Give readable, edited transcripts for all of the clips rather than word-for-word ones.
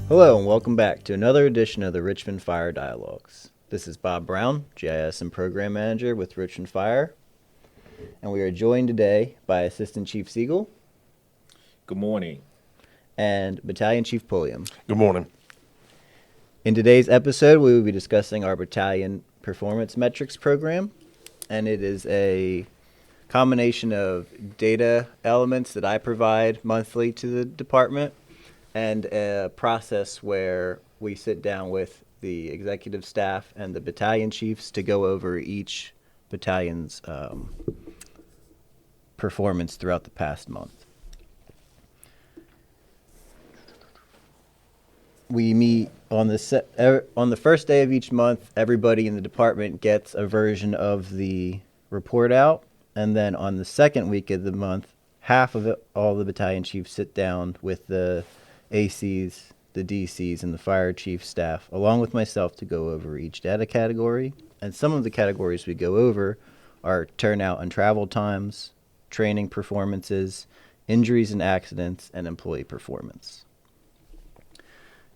Hello and welcome back to another edition of the Richmond Fire Dialogues. This is Bob Brown, GIS and Program Manager with Richmond Fire, and we are joined today by Assistant Chief Segal Good morning. and Battalion Chief Pulliam. Good morning. In today's episode, we will be discussing our Battalion Performance Metrics program, and it is a combination of data elements that I provide monthly to the department and a process where we sit down with the executive staff and the battalion chiefs to go over each battalion's performance throughout the past month. We meet on the first day of each month. Everybody in the department gets a version of the report out, and then on the second week of the month, half of it, all the battalion chiefs sit down with the ACs, the DCs, and the fire chief staff, along with myself, to go over each data category. And some of the categories we go over are turnout and travel times, training performances, injuries and accidents, and employee performance.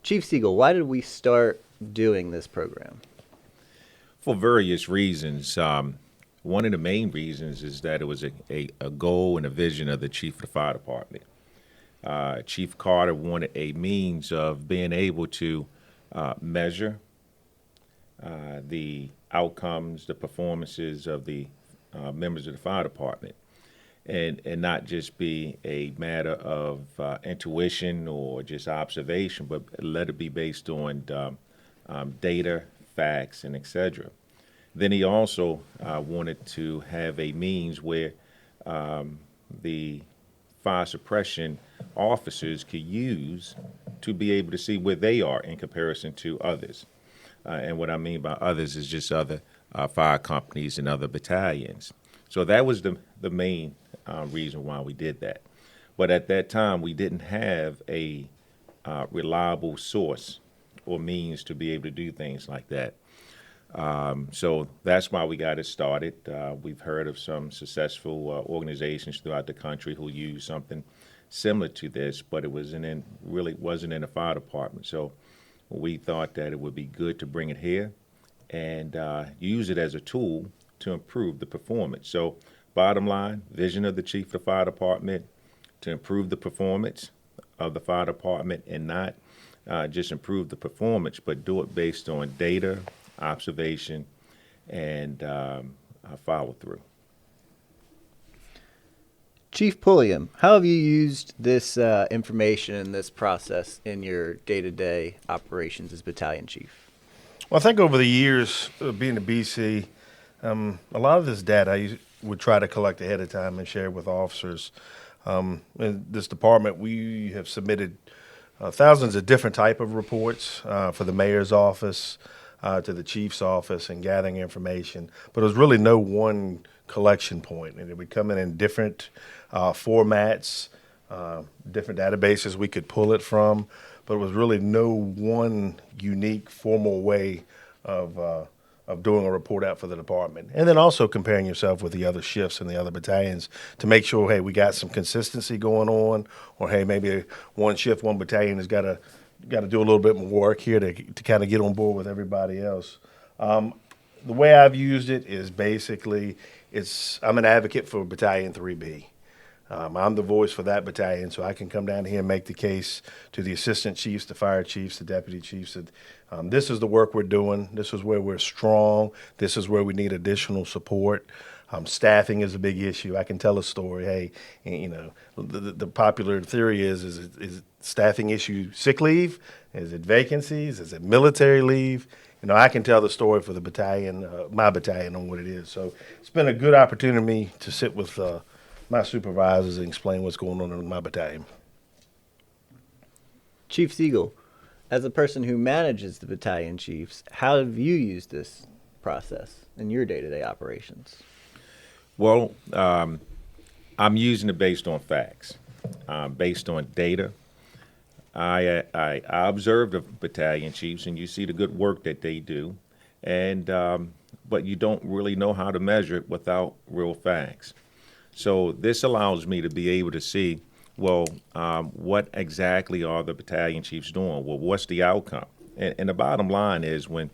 Chief Segal, why did we start doing this program? For various reasons. One of the main reasons is that it was a goal and a vision of the chief of the fire department. Chief Carter wanted a means of being able to measure the outcomes, the performances of the members of the fire department, and not just be a matter of intuition or just observation, but let it be based on data, facts, and etc. Then he also wanted to have a means where the fire suppression officers could use to be able to see where they are in comparison to others. And what I mean by others is just other fire companies and other battalions. So that was the main reason why we did that. But at that time, we didn't have a reliable source or means to be able to do things like that. So that's why we got it started. We've heard of some successful organizations throughout the country who use something similar to this, but it wasn't in the fire department. So we thought that it would be good to bring it here and use it as a tool to improve the performance. So bottom line, vision of the chief of the fire department to improve the performance of the fire department, and not just improve the performance, but do it based on data, observation, and follow through. Chief Pulliam, how have you used this information and this process in your day-to-day operations as battalion chief? Well, I think over the years, being a BC, a lot of this data I would try to collect ahead of time and share with officers. In this department, we have submitted thousands of different type of reports for the mayor's office, to the chief's office, and gathering information. But there was really no one collection point, and it would come in different formats, different databases we could pull it from. But it was really no one unique formal way of doing a report out for the department. And then also comparing yourself with the other shifts and the other battalions to make sure, hey, we got some consistency going on, or hey, maybe one shift, one battalion has got to do a little bit more work here to kind of get on board with everybody else. The way I've used it is basically I'm an advocate for Battalion 3B. I'm the voice for that battalion, so I can come down here and make the case to the assistant chiefs, the fire chiefs, the deputy chiefs that this is the work we're doing. This is where we're strong. This is where we need additional support. Staffing is a big issue. I can tell a story. Hey, you know, the popular theory is staffing issue sick leave? Is it vacancies? Is it military leave? You know, I can tell the story for the battalion, my battalion, on what it is. So it's been a good opportunity to sit with my supervisors and explain what's going on in my battalion. Chief Segal, as a person who manages the battalion chiefs, how have you used this process in your day-to-day operations? Well, I'm using it based on facts, based on data. I observe the battalion chiefs, and you see the good work that they do, and but you don't really know how to measure it without real facts. So this allows me to be able to see well, what exactly are the battalion chiefs doing? Well, what's the outcome? And the bottom line is when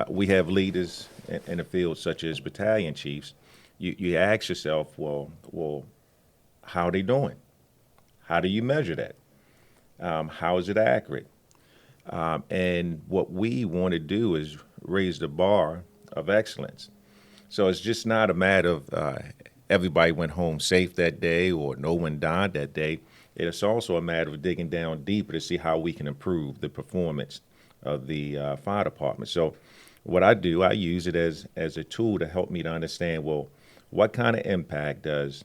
we have leaders in the field, such as battalion chiefs, you ask yourself, well, how are they doing? How do you measure that? How is it accurate? And what we want to do is raise the bar of excellence. So it's just not a matter of everybody went home safe that day or no one died that day. It's also a matter of digging down deeper to see how we can improve the performance of the fire department. So what I do, I use it as a tool to help me to understand, well, what kind of impact does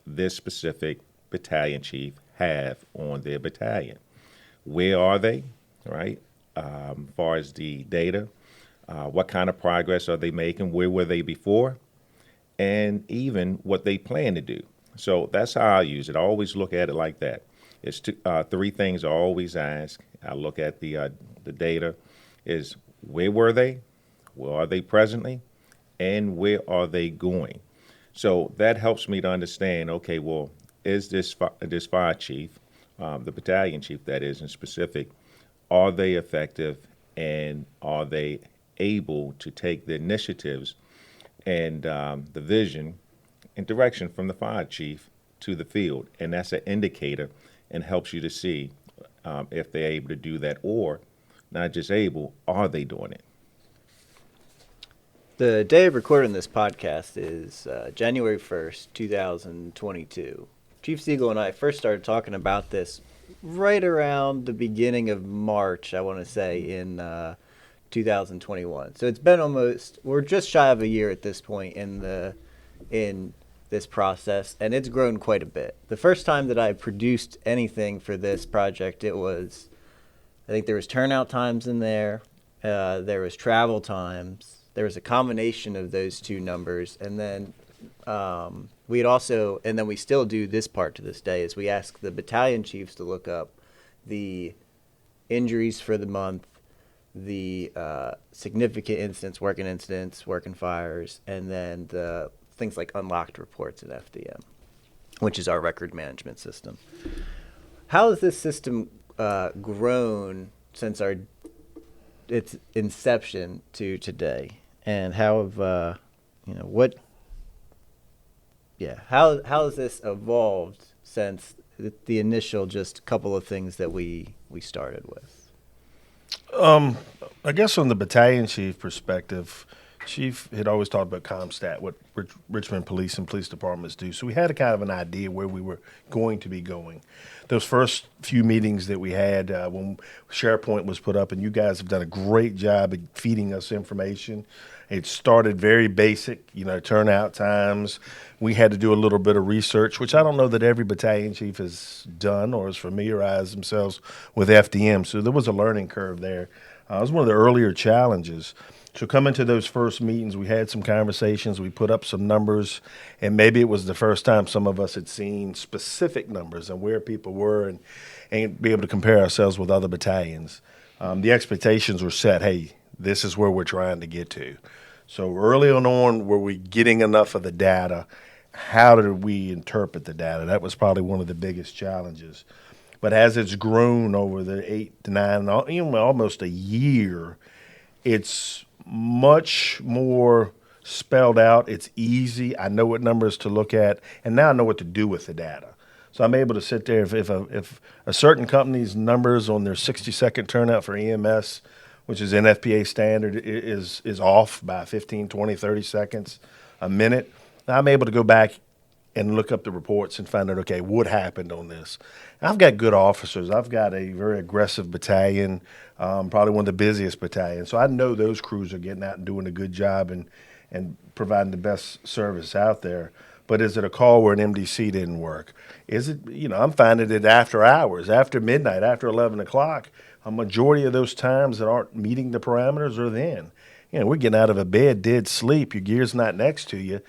this specific battalion chief have on their battalion? Where are they, right? As far as the data, what kind of progress are they making? Where were they before? And even what they plan to do. So that's how I use it. I always look at it like that. It's three things I always ask. I look at the data is where were they? Where are they presently? And where are they going? So that helps me to understand, okay, well, is this fire chief, the battalion chief that is in specific, are they effective and are they able to take the initiatives and the vision and direction from the fire chief to the field? And that's an indicator and helps you to see if they're able to do that, or not just able, are they doing it? The day of recording this podcast is January 1st, 2022. Chief Segal and I first started talking about this right around the beginning of March, I want to say, in 2021. So it's been we're just shy of a year at this point in this process, and it's grown quite a bit. The first time that I produced anything for this project, I think there was turnout times in there, there was travel times, there was a combination of those two numbers, and then we still do this part to this day, is we ask the battalion chiefs to look up the injuries for the month, the significant incidents, working fires, and then the things like unlocked reports at FDM, which is our record management system. How has this system grown since its inception to today? And how have how has this evolved since the initial just couple of things that we started with? I guess from the battalion chief perspective, Chief had always talked about ComStat, what Richmond police and police departments do. So we had a kind of an idea where we were going to be going. Those first few meetings that we had when SharePoint was put up, and you guys have done a great job at feeding us information. It started very basic, turnout times. We had to do a little bit of research, which I don't know that every battalion chief has done or has familiarized themselves with FDM. So there was a learning curve there. It was one of the earlier challenges. So coming to those first meetings, we had some conversations, we put up some numbers, and maybe it was the first time some of us had seen specific numbers and where people were and be able to compare ourselves with other battalions. The expectations were set, hey, this is where we're trying to get to. So early on, were we getting enough of the data? How did we interpret the data? That was probably one of the biggest challenges. But as it's grown over the 8 to 9, even almost a year, it's much more spelled out. It's easy. I know what numbers to look at, and now I know what to do with the data. So I'm able to sit there. If a certain company's numbers on their 60-second turnout for EMS, which is NFPA standard, is off by 15, 20, 30 seconds, a minute, I'm able to go back and look up the reports and find out, okay, what happened on this. I've got good officers. I've got a very aggressive battalion, probably one of the busiest battalions. So I know those crews are getting out and doing a good job and providing the best service out there. But is it a call where an MDC didn't work? Is it, I'm finding it after hours, after midnight, after 11 o'clock. A majority of those times that aren't meeting the parameters are then. We're getting out of a bed, dead sleep. Your gear's not next to you.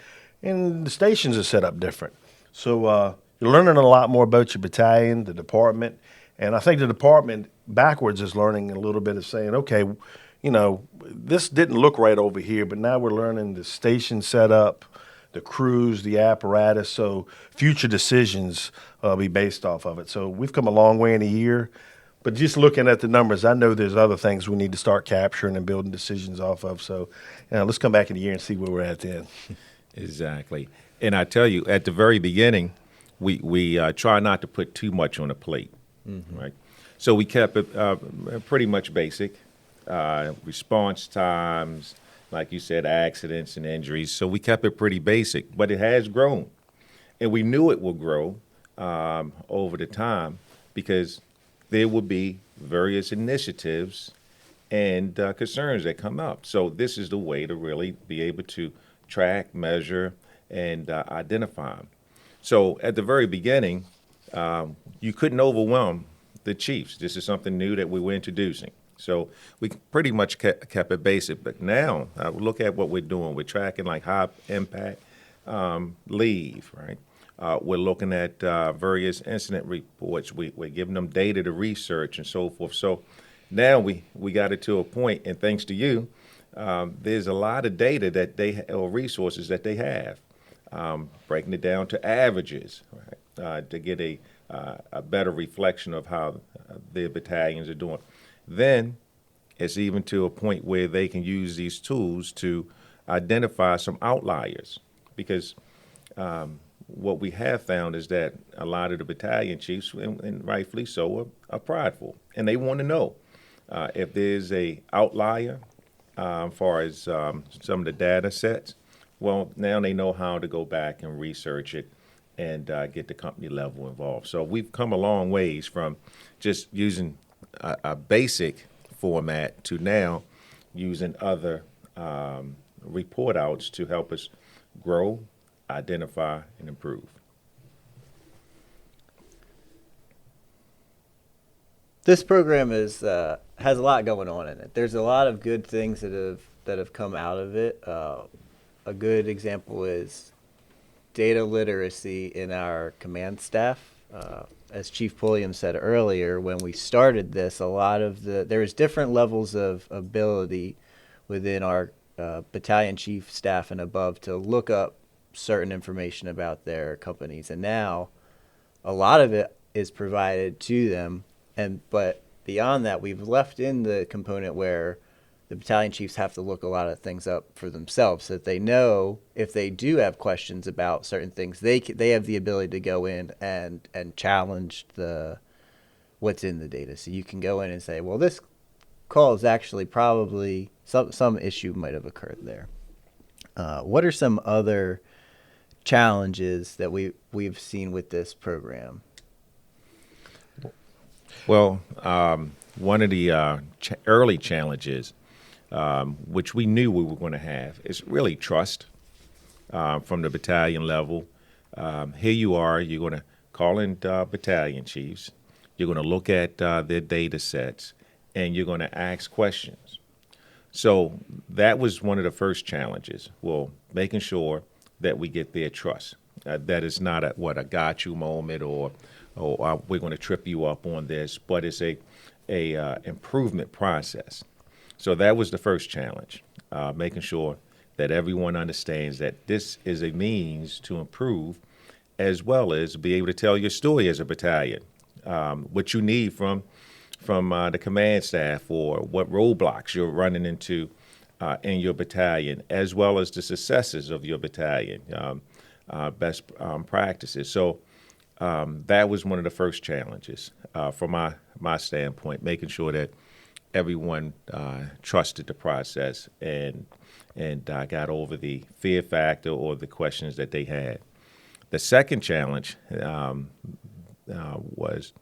And the stations are set up different. So you're learning a lot more about your battalion, the department. And I think the department backwards is learning a little bit of saying, okay, this didn't look right over here, but now we're learning the station setup, the crews, the apparatus, so future decisions be based off of it. So we've come a long way in a year, but just looking at the numbers, I know there's other things we need to start capturing and building decisions off of. So let's come back in a year and see where we're at then. Exactly. And I tell you, at the very beginning, we try not to put too much on a plate, right? So we kept it pretty much basic. Response times, like you said, accidents and injuries. So we kept it pretty basic, but it has grown. And we knew it would grow over the time because there would be various initiatives and concerns that come up. So this is the way to really be able to track, measure, and identify them. So at the very beginning, you couldn't overwhelm the chiefs. This is something new that we were introducing. So we pretty much kept it basic. But now, look at what we're doing. We're tracking like high impact leave, right? We're looking at various incident reports. We're giving them data to research and so forth. So now we got it to a point, and thanks to you, there's a lot of data that or resources that they have, breaking it down to averages, right? To get a better reflection of how their battalions are doing. Then it's even to a point where they can use these tools to identify some outliers, because what we have found is that a lot of the battalion chiefs, and rightfully so, are prideful, and they want to know if there's a outlier as far as some of the data sets. Well, now they know how to go back and research it and get the company level involved. So we've come a long ways from just using a basic format to now using other report outs to help us grow, identify, and improve. This program has a lot going on in it. There's a lot of good things that have come out of it. A good example is data literacy in our command staff. As Chief Pulliam said earlier, when we started this, there was different levels of ability within our battalion chief staff and above to look up certain information about their companies, and now a lot of it is provided to them. But beyond that, we've left in the component where the battalion chiefs have to look a lot of things up for themselves, so that they know if they do have questions about certain things, they have the ability to go in and challenge what's in the data. So you can go in and say, well, this call is actually probably some issue might have occurred there. What are some other challenges that we've seen with this program? Well, one of the early challenges, which we knew we were going to have, is really trust from the battalion level. Here you are, you're going to call in battalion chiefs, you're going to look at their data sets, and you're going to ask questions. So that was one of the first challenges, well, making sure that we get their trust. That is not a got you moment or we're going to trip you up on this, but it's a improvement process. So that was the first challenge, making sure that everyone understands that this is a means to improve, as well as be able to tell your story as a battalion, what you need from the command staff, or what roadblocks you're running into in your battalion, as well as the successes of your battalion, best practices. So that was one of the first challenges from my standpoint, making sure that everyone trusted the process and got over the fear factor or the questions that they had. The second challenge was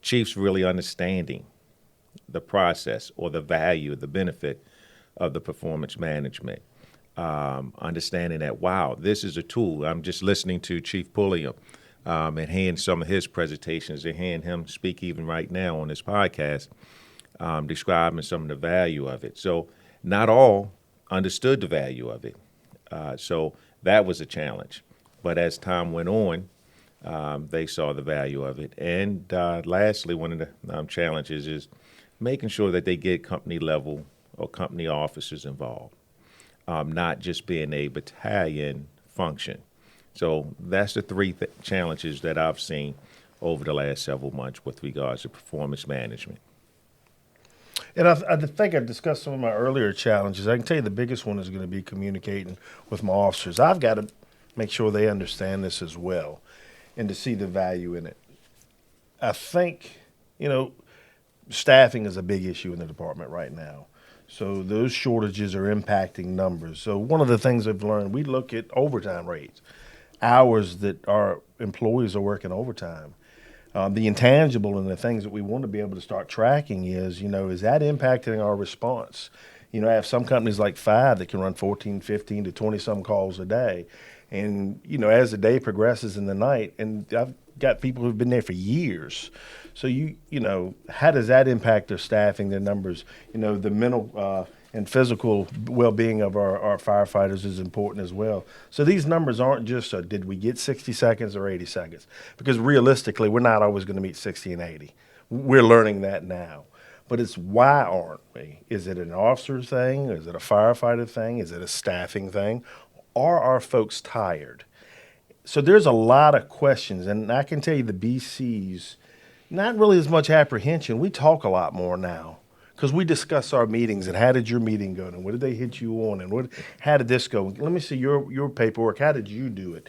chiefs really understanding the process or the value, the benefit of the performance management. Understanding that, wow, this is a tool. I'm just listening to Chief Pulliam and hearing some of his presentations and hearing him speak even right now on this podcast, describing some of the value of it. So not all understood the value of it. So that was a challenge. But as time went on, they saw the value of it. And lastly, one of the challenges is making sure that they get company level or company officers involved. not just being a battalion function. So that's the three challenges that I've seen over the last several months with regards to performance management. And I think I discussed some of my earlier challenges. I can tell you the biggest one is going to be communicating with my officers. I've got to make sure they understand this as well and to see the value in it. I think, staffing is a big issue in the department right now. So those shortages are impacting numbers. So one of the things I've learned, we look at overtime rates, hours that our employees are working overtime. The intangible and the things that we want to be able to start tracking is that impacting our response? I have some companies like 5 that can run 14, 15 to 20 some calls a day. And, as the day progresses in the night, and I've got people who've been there for years. So, how does that impact their staffing, their numbers? The mental and physical well-being of our firefighters is important as well. So these numbers aren't just did we get 60 seconds or 80 seconds? Because realistically, we're not always going to meet 60 and 80. We're learning that now. But it's why aren't we? Is it an officer thing? Is it a firefighter thing? Is it a staffing thing? Are our folks tired? So there's a lot of questions, and I can tell you the BCs, not really as much apprehension. We talk a lot more now because we discuss our meetings and how did your meeting go and what did they hit you on and how did this go? Let me see your paperwork. How did you do it?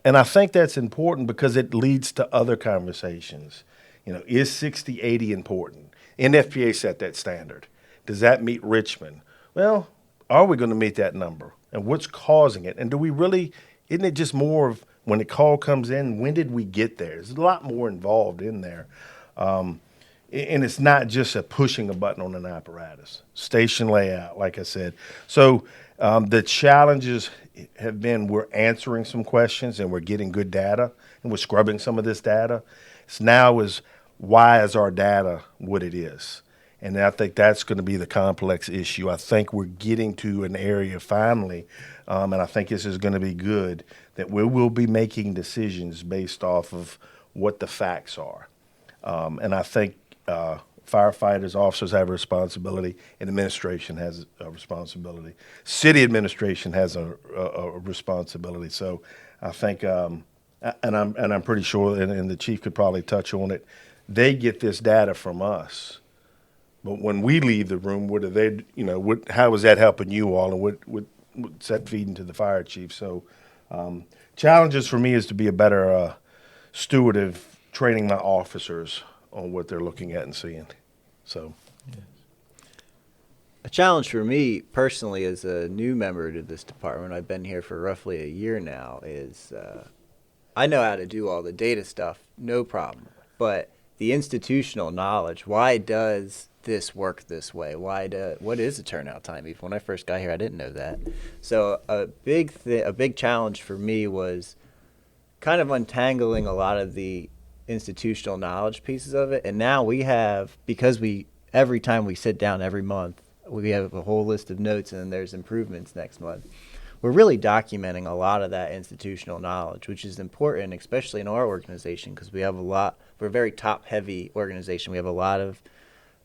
And I think that's important because it leads to other conversations. Is 60-80 important? NFPA set that standard. Does that meet Richmond? Well, are we going to meet that number? And what's causing it? And do we really, isn't it just more of when the call comes in, when did we get there? There's a lot more involved in there. And it's not just pushing a button on an apparatus. Station layout, like I said. So the challenges have been we're answering some questions and we're getting good data and we're scrubbing some of this data. It's now is why is our data what it is? And I think that's going to be the complex issue. I think we're getting to an area finally, and I think this is going to be good, that we will be making decisions based off of what the facts are. And I think firefighters, officers have a responsibility, and administration has a responsibility. City administration has a responsibility. So I think, and I'm pretty sure, and the chief could probably touch on it, they get this data from us. But when we leave the room, what are they? How is that helping you all, and what's that feeding to the fire chief? So, challenges for me is to be a better steward of training my officers on what they're looking at and seeing. So, a challenge for me personally, as a new member to this department, I've been here for roughly a year now. Is I know how to do all the data stuff, no problem, but the institutional knowledge. Why does this work this way? What is the turnout time? Even when I first got here, I didn't know that. So a big challenge for me was kind of untangling a lot of the institutional knowledge pieces of it. And now we have, because every time we sit down every month, we have a whole list of notes and then there's improvements next month. We're really documenting a lot of that institutional knowledge, which is important, especially in our organization, because we're a very top-heavy organization. We have a lot of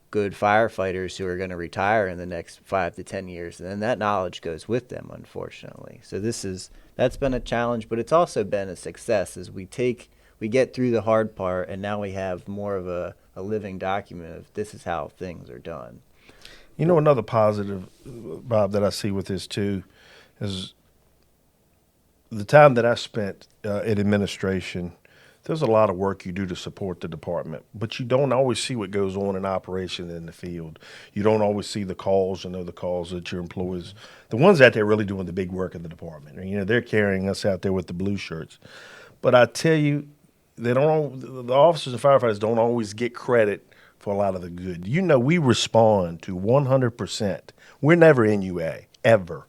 good firefighters who are going to retire in the next 5 to 10 years, and then that knowledge goes with them, unfortunately. So that's been a challenge, but it's also been a success as we get through the hard part, and now we have more of a living document of this is how things are done. Another positive, Bob, that I see with this too is the time that I spent in administration. There's a lot of work you do to support the department, but you don't always see what goes on in operation in the field. You don't always see the calls and know the calls that your employees, the ones out there really doing the big work in the department. They're carrying us out there with the blue shirts. But I tell you, the officers and firefighters don't always get credit for a lot of the good. We respond to 100%. We're never NUA, ever.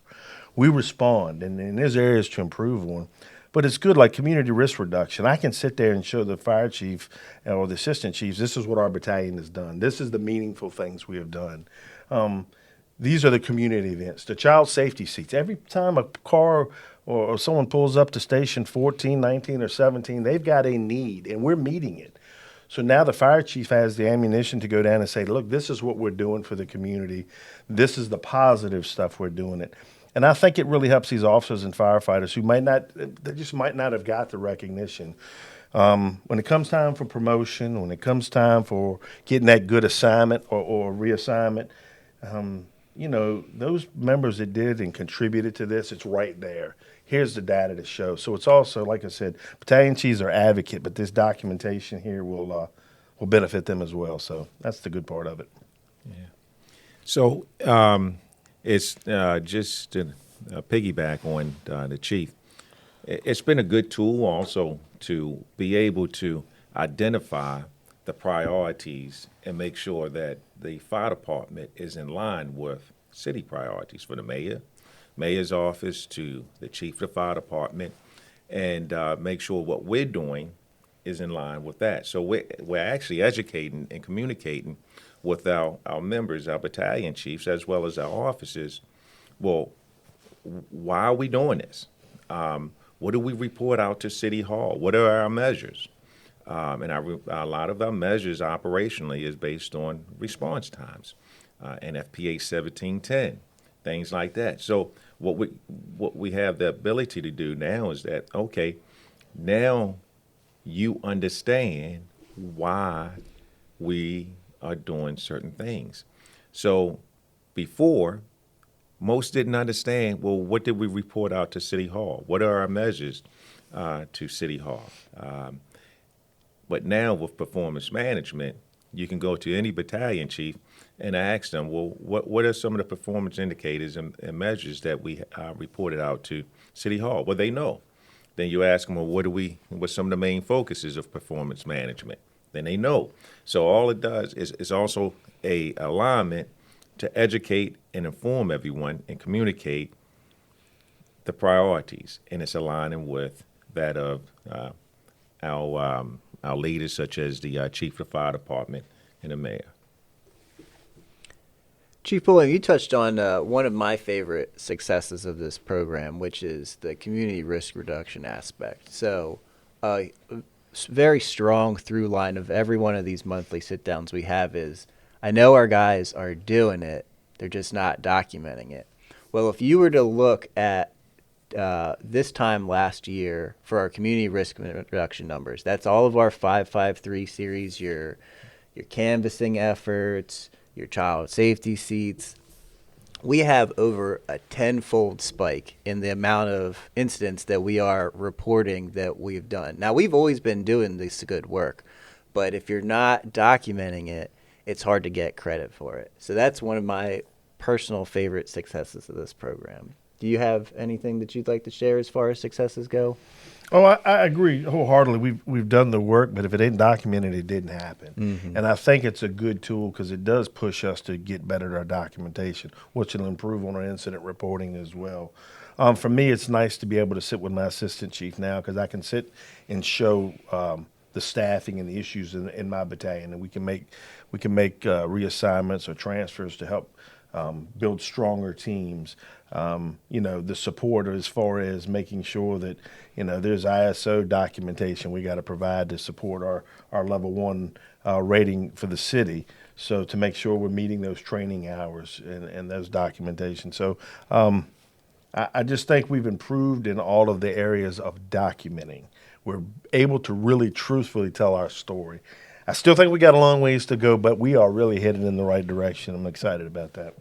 We respond, and there's areas to improve on. But it's good, like community risk reduction. I can sit there and show the fire chief or the assistant chiefs, this is what our battalion has done. This is the meaningful things we have done. These are the community events. The child safety seats. Every time a car or someone pulls up to station 14, 19, or 17, they've got a need, and we're meeting it. So now the fire chief has the ammunition to go down and say, look, this is what we're doing for the community. This is the positive stuff we're doing it. And I think it really helps these officers and firefighters who they just might not have got the recognition. When it comes time for promotion, when it comes time for getting that good assignment or reassignment, those members that did and contributed to this, it's right there. Here's the data to show. So it's also, like I said, battalion chiefs are advocate, but this documentation here will benefit them as well. So that's the good part of it. So it's just to piggyback on the chief. It's been a good tool also to be able to identify the priorities and make sure that the fire department is in line with city priorities for the mayor's office to the chief of the fire department, and make sure what we're doing is in line with that. So we're actually educating and communicating with our members, our battalion chiefs, as well as our officers. Well, why are we doing this? What do we report out to City Hall? What are our measures? And a lot of our measures operationally is based on response times, NFPA 1710, things like that. So what we have the ability to do now is that, okay, now you understand why we are doing certain things. So before, most didn't understand, well, what did we report out to City Hall? What are our measures to City Hall? But now with performance management, you can go to any battalion chief and ask them, well, what are some of the performance indicators and measures that we reported out to City Hall? Well, they know. Then you ask them, well, what's some of the main focuses of performance management? Then they know. So all it does is also a alignment to educate and inform everyone and communicate the priorities, and it's aligning with that of our leaders, such as the chief of the fire department and the mayor. Chief Pulliam, you touched on one of my favorite successes of this program, which is the community risk reduction aspect. So very strong through line of every one of these monthly sit-downs we have is, I know our guys are doing it, they're just not documenting it. Well, if you were to look at this time last year for our community risk reduction numbers, that's all of our 553 series, your canvassing efforts, your child safety seats. We have over a 10-fold spike in the amount of incidents that we are reporting that we've done. Now, we've always been doing this good work, but if you're not documenting it, it's hard to get credit for it. So that's one of my personal favorite successes of this program. Do you have anything that you'd like to share as far as successes go? Oh, I agree wholeheartedly. We've done the work, but if it ain't documented, it didn't happen. Mm-hmm. And I think it's a good tool because it does push us to get better at our documentation, which will improve on our incident reporting as well. For me, it's nice to be able to sit with my assistant chief now because I can sit and show the staffing and the issues in my battalion, and we can make reassignments or transfers to help build stronger teams. The support as far as making sure that, there's ISO documentation we got to provide to support our level 1 rating for the city. So to make sure we're meeting those training hours and those documentation. So I just think we've improved in all of the areas of documenting. We're able to really truthfully tell our story. I still think we got a long ways to go, but we are really headed in the right direction. I'm excited about that.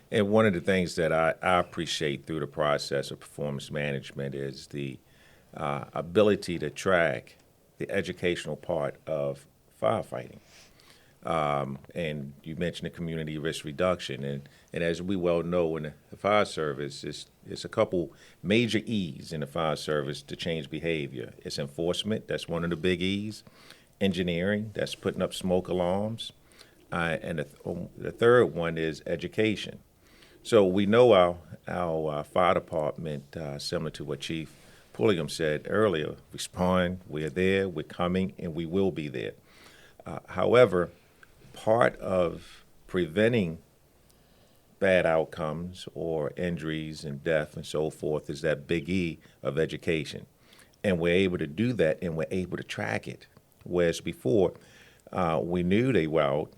And one of the things that I appreciate through the process of performance management is the ability to track the educational part of firefighting. And you mentioned the community risk reduction. And as we well know in the fire service, it's a couple major E's in the fire service to change behavior. It's enforcement, that's one of the big E's. Engineering, that's putting up smoke alarms. And the third one is education. So we know our fire department, similar to what Chief Pulliam said earlier, respond, we're there, we're coming, and we will be there. However, part of preventing bad outcomes or injuries and death and so forth is that big E of education. And we're able to do that, and we're able to track it. Whereas before, we knew they were out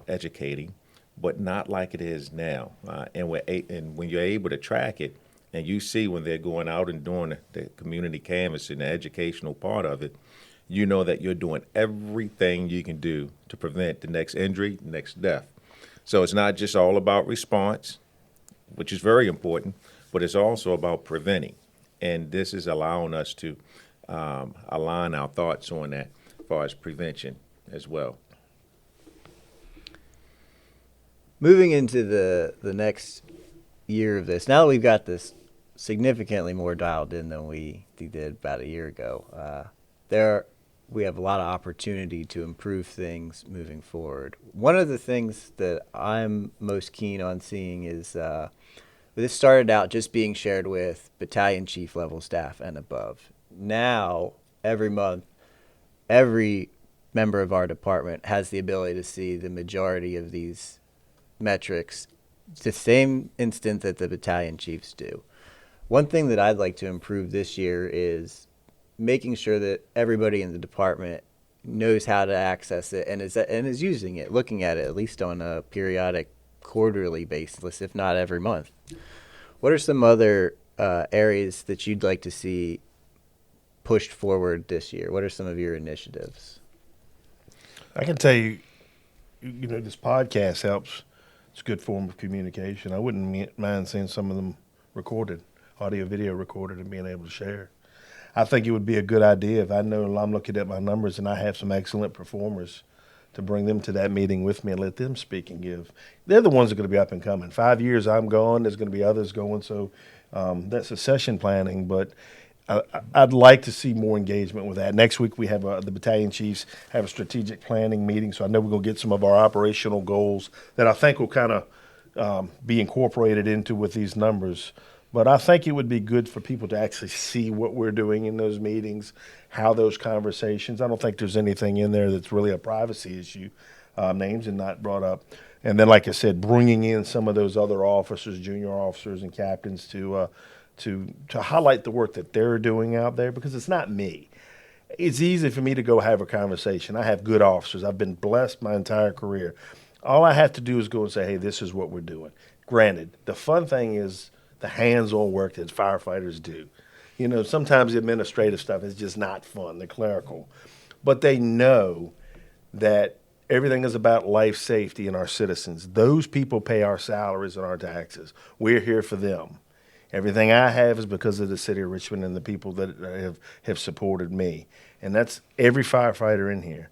educating, but not like it is now. And when you're able to track it, and you see when they're going out and doing the community canvas and the educational part of it, you know that you're doing everything you can do to prevent the next injury, next death. So it's not just all about response, which is very important, but it's also about preventing. And this is allowing us to align our thoughts on that as far as prevention as well. Moving into the next year of this, now that we've got this significantly more dialed in than we did about a year ago, we have a lot of opportunity to improve things moving forward. One of the things that I'm most keen on seeing is this started out just being shared with battalion chief level staff and above. Now, every month, every member of our department has the ability to see the majority of these metrics, the same instant that the battalion chiefs do. One thing that I'd like to improve this year is making sure that everybody in the department knows how to access it and is using it, looking at it at least on a periodic quarterly basis, if not every month. What are some other areas that you'd like to see pushed forward this year? What are some of your initiatives? I can tell you, this podcast helps. It's a good form of communication. I wouldn't mind seeing some of them recorded, audio, video recorded, and being able to share. I think it would be a good idea if I know I'm looking at my numbers and I have some excellent performers to bring them to that meeting with me and let them speak and give. They're the ones that are going to be up and coming. 5 years I'm gone, there's going to be others going, so that's succession planning. But I'd like to see more engagement with that. Next week we have the battalion chiefs have a strategic planning meeting, so I know we're going to get some of our operational goals that I think will kind of be incorporated into with these numbers. But I think it would be good for people to actually see what we're doing in those meetings, how those conversations. I don't think there's anything in there that's really a privacy issue, names and not brought up. And then, like I said, bringing in some of those other officers, junior officers and captains to highlight the work that they're doing out there, because it's not me. It's easy for me to go have a conversation. I have good officers. I've been blessed my entire career. All I have to do is go and say, hey, this is what we're doing. Granted, the fun thing is the hands-on work that firefighters do. Sometimes the administrative stuff is just not fun, the clerical. But they know that everything is about life safety and our citizens. Those people pay our salaries and our taxes. We're here for them. Everything I have is because of the city of Richmond and the people that have supported me. And that's every firefighter in here.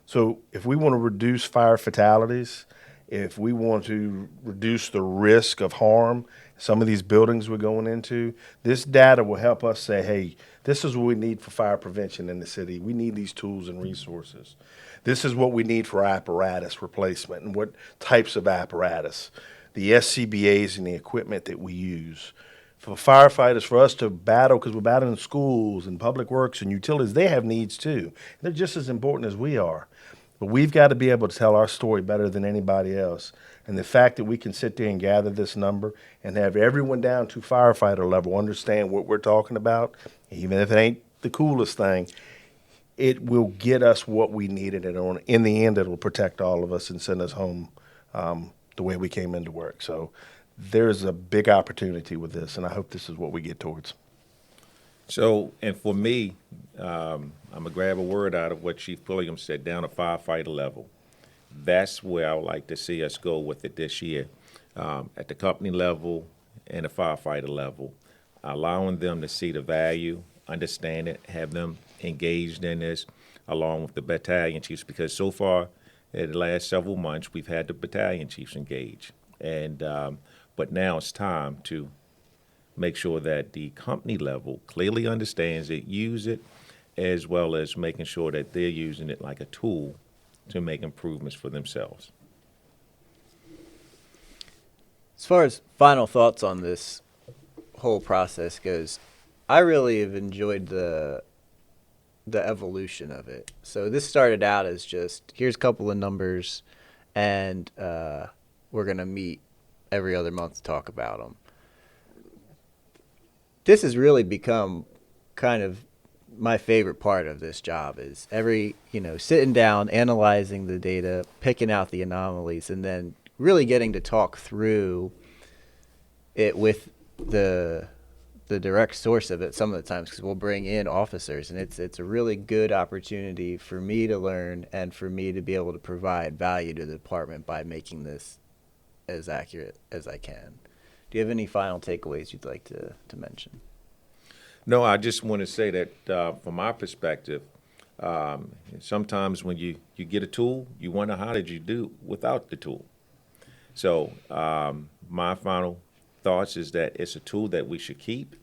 So if we want to reduce fire fatalities, if we want to reduce the risk of harm, some of these buildings we're going into, this data will help us say, hey, this is what we need for fire prevention in the city. We need these tools and resources. This is what we need for apparatus replacement and what types of apparatus, the SCBAs and the equipment that we use. For firefighters, for us to battle, because we're battling schools and public works and utilities, they have needs too. They're just as important as we are. But we've got to be able to tell our story better than anybody else. And the fact that we can sit there and gather this number and have everyone down to firefighter level understand what we're talking about, even if it ain't the coolest thing, it will get us what we needed. And in the end, it'll protect all of us and send us home the way we came into work. So there's a big opportunity with this, and I hope this is what we get towards. So, and for me, I'm going to grab a word out of what Chief Pulliam said, down to firefighter level. That's where I would like to see us go with it this year, at the company level and the firefighter level, allowing them to see the value, understand it, have them engaged in this, along with the battalion chiefs, because so far, in the last several months, we've had the battalion chiefs engage. And but now it's time to make sure that the company level clearly understands it, use it, as well as making sure that they're using it like a tool to make improvements for themselves. As far as final thoughts on this whole process goes, I really have enjoyed the evolution of it. So this started out as just, here's a couple of numbers, and we're going to meet every other month to talk about them. This has really become kind of my favorite part of this job, is sitting down, analyzing the data, picking out the anomalies, and then really getting to talk through it with the direct source of it some of the times, because we'll bring in officers, and it's a really good opportunity for me to learn and for me to be able to provide value to the department by making this as accurate as I can. Do you have any final takeaways you'd like to mention? No, I just want to say that from my perspective, sometimes when you get a tool, you wonder how did you do without the tool. So my final thoughts is that it's a tool that we should keep,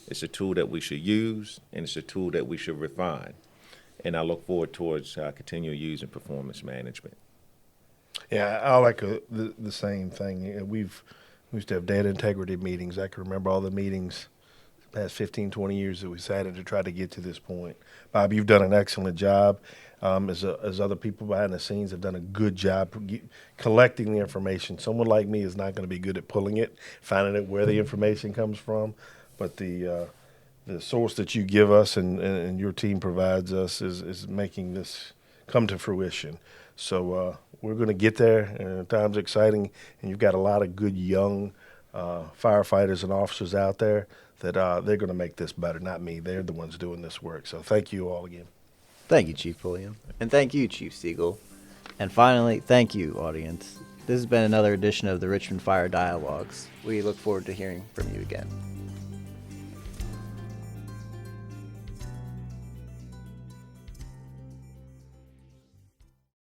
it's a tool that we should use, and it's a tool that we should refine. And I look forward towards continuing using performance management. Yeah, I like the same thing. We used to have data integrity meetings. I can remember all the meetings the past 15, 20 years that we sat in to try to get to this point. Bob, you've done an excellent job, as other people behind the scenes have done a good job collecting the information. Someone like me is not going to be good at pulling it, finding out where the information comes from, but the source that you give us and your team provides us is making this come to fruition. So we're going to get there. Time's exciting, and you've got a lot of good young firefighters and officers out there that they're going to make this better, not me. They're the ones doing this work. So thank you all again. Thank you, Chief Pulliam. And thank you, Chief Segal. And finally, thank you, audience. This has been another edition of the Richmond Fire Dialogues. We look forward to hearing from you again.